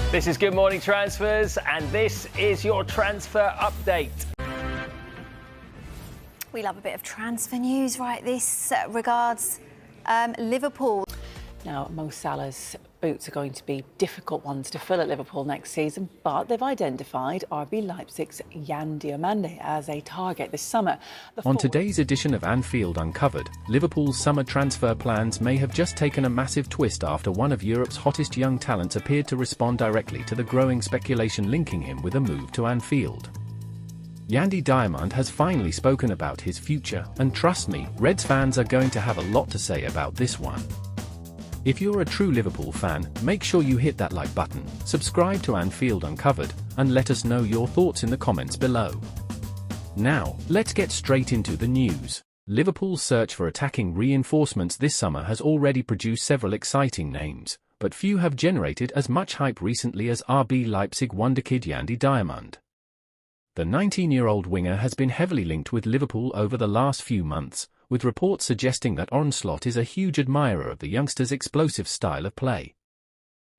This is Good Morning Transfers, and this is your transfer update. We love a bit of transfer news, right? This regards Liverpool. Now, Mo Salah's boots are going to be difficult ones to fill at Liverpool next season, but they've identified RB Leipzig's Yandy Diomande as a target this summer. On today's edition of Anfield Uncovered, Liverpool's summer transfer plans may have just taken a massive twist after one of Europe's hottest young talents appeared to respond directly to the growing speculation linking him with a move to Anfield. Yandy Diomande has finally spoken about his future, and trust me, Reds fans are going to have a lot to say about this one. If you're a true Liverpool fan, make sure you hit that like button, subscribe to Anfield Uncovered, and let us know your thoughts in the comments below. Now, let's get straight into the news. Liverpool's search for attacking reinforcements this summer has already produced several exciting names, but few have generated as much hype recently as RB Leipzig wonderkid Yandy Diomande. The 19-year-old winger has been heavily linked with Liverpool over the last few months, with reports suggesting that Arne Slot is a huge admirer of the youngster's explosive style of play.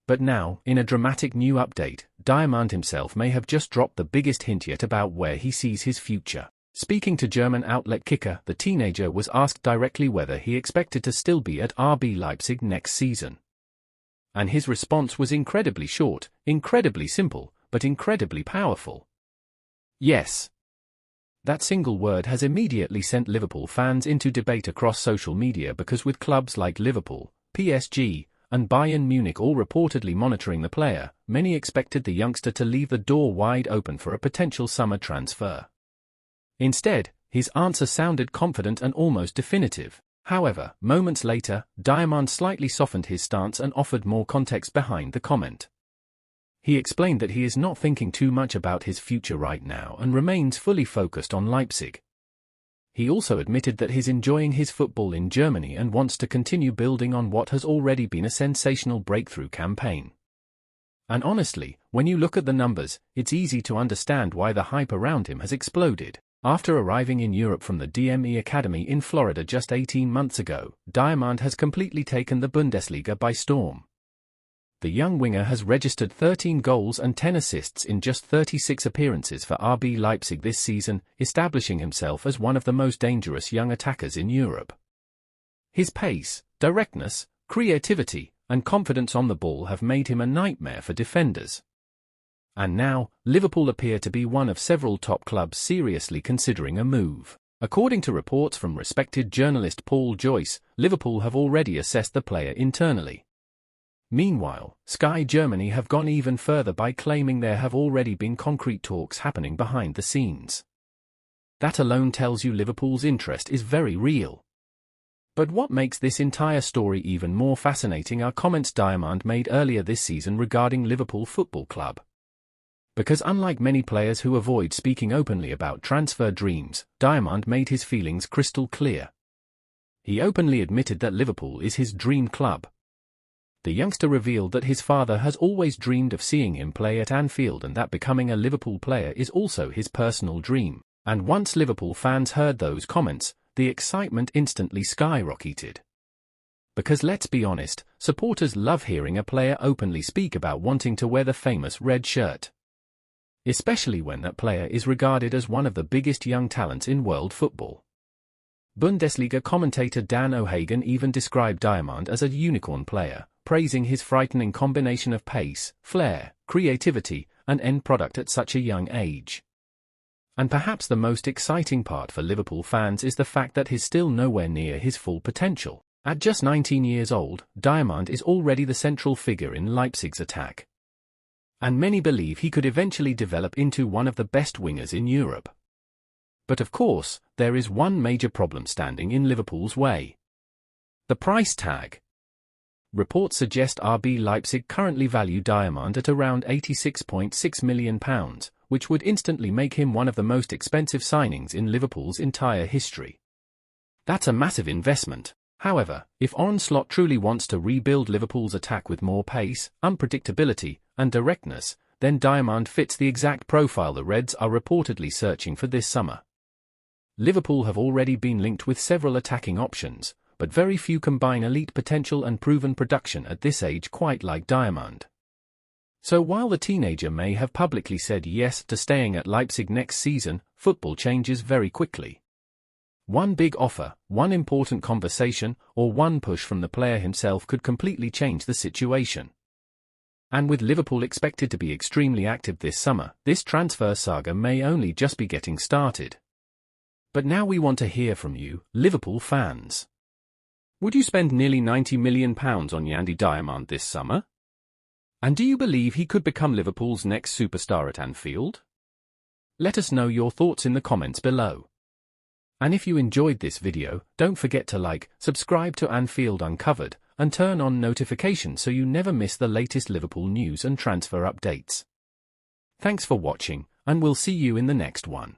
But now, in a dramatic new update, Diomande himself may have just dropped the biggest hint yet about where he sees his future. Speaking to German outlet Kicker, the teenager was asked directly whether he expected to still be at RB Leipzig next season. And his response was incredibly short, incredibly simple, but incredibly powerful. Yes. That single word has immediately sent Liverpool fans into debate across social media because with clubs like Liverpool, PSG, and Bayern Munich all reportedly monitoring the player, many expected the youngster to leave the door wide open for a potential summer transfer. Instead, his answer sounded confident and almost definitive. However, moments later, Diomande slightly softened his stance and offered more context behind the comment. He explained that he is not thinking too much about his future right now and remains fully focused on Leipzig. He also admitted that he's enjoying his football in Germany and wants to continue building on what has already been a sensational breakthrough campaign. And honestly, when you look at the numbers, it's easy to understand why the hype around him has exploded. After arriving in Europe from the DME Academy in Florida just 18 months ago, Diomande has completely taken the Bundesliga by storm. The young winger has registered 13 goals and 10 assists in just 36 appearances for RB Leipzig this season, establishing himself as one of the most dangerous young attackers in Europe. His pace, directness, creativity, and confidence on the ball have made him a nightmare for defenders. And now, Liverpool appear to be one of several top clubs seriously considering a move. According to reports from respected journalist Paul Joyce, Liverpool have already assessed the player internally. Meanwhile, Sky Germany have gone even further by claiming there have already been concrete talks happening behind the scenes. That alone tells you Liverpool's interest is very real. But what makes this entire story even more fascinating are comments Diomande made earlier this season regarding Liverpool Football Club. Because unlike many players who avoid speaking openly about transfer dreams, Diomande made his feelings crystal clear. He openly admitted that Liverpool is his dream club. The youngster revealed that his father has always dreamed of seeing him play at Anfield and that becoming a Liverpool player is also his personal dream. And once Liverpool fans heard those comments, the excitement instantly skyrocketed. Because let's be honest, supporters love hearing a player openly speak about wanting to wear the famous red shirt. Especially when that player is regarded as one of the biggest young talents in world football. Bundesliga commentator Dan O'Hagan even described Diomande as a unicorn player, praising his frightening combination of pace, flair, creativity, and end product at such a young age. And perhaps the most exciting part for Liverpool fans is the fact that he's still nowhere near his full potential. At just 19 years old, Diomande is already the central figure in Leipzig's attack. And many believe he could eventually develop into one of the best wingers in Europe. But of course, there is one major problem standing in Liverpool's way. The price tag. Reports suggest RB Leipzig currently value Diomande at around £86.6 million, which would instantly make him one of the most expensive signings in Liverpool's entire history. That's a massive investment. However, if Arne Slot truly wants to rebuild Liverpool's attack with more pace, unpredictability, and directness, then Diomande fits the exact profile the Reds are reportedly searching for this summer. Liverpool have already been linked with several attacking options, but very few combine elite potential and proven production at this age quite like Diomande. So while the teenager may have publicly said yes to staying at Leipzig next season, football changes very quickly. One big offer, one important conversation, or one push from the player himself could completely change the situation. And with Liverpool expected to be extremely active this summer, this transfer saga may only just be getting started. But now we want to hear from you, Liverpool fans. Would you spend nearly £90 million on Yandy Diomande this summer? And do you believe he could become Liverpool's next superstar at Anfield? Let us know your thoughts in the comments below. And if you enjoyed this video, don't forget to like, subscribe to Anfield Uncovered, and turn on notifications so you never miss the latest Liverpool news and transfer updates. Thanks for watching, and we'll see you in the next one.